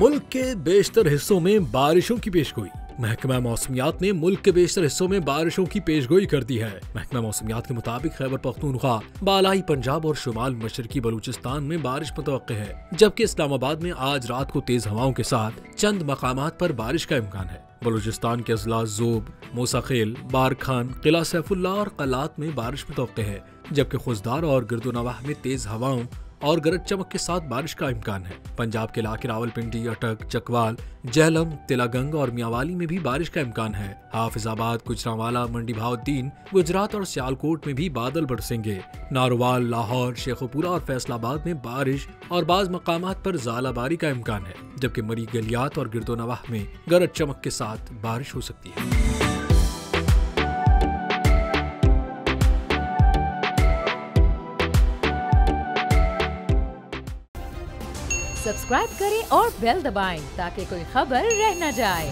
मुल्क के बेशतर हिस्सों में बारिशों की पेशगोई। महकमा मौसमियात ने मुल्क के बेशतर हिस्सों में बारिशों की पेशगोई कर दी है। महकमा मौसमियात के मुताबिक खैबर पख्तूनख्वा, बालाई पंजाब और शुमाल मशरकी बलूचिस्तान में बारिश मुतवक्के है, जबकि इस्लामाबाद में आज रात को तेज हवाओं के साथ चंद मकामात पर बारिश का इम्कान है। बलूचिस्तान के अजला ज़ोब, मूसाखेल, बारखान, किला सैफुल्लाह और कलात में बारिश मुतवक्के है, जबकि खुजदार और गिरदोनवाह में तेज हवाओं और गरज चमक के साथ बारिश का इम्कान है। पंजाब के इलाके रावलपिंडी, अटक, चकवाल, जहलम, तिलागंग और मियावाली में भी बारिश का इम्कान है। हाफिजाबाद, गुजरांवाला, मंडी भाउद्दीन, गुजरात और सियालकोट में भी बादल बरसेंगे। नारोवाल, लाहौर, शेखोपुरा और फैसलाबाद में बारिश और बाज मकामात पर ज़ालाबारी का इम्कान है, जबकि मरी गलियात और गिरदोनवाह में गरज चमक के साथ बारिश हो सकती है। सब्सक्राइब करें और बेल दबाएं ताकि कोई खबर रह न जाए।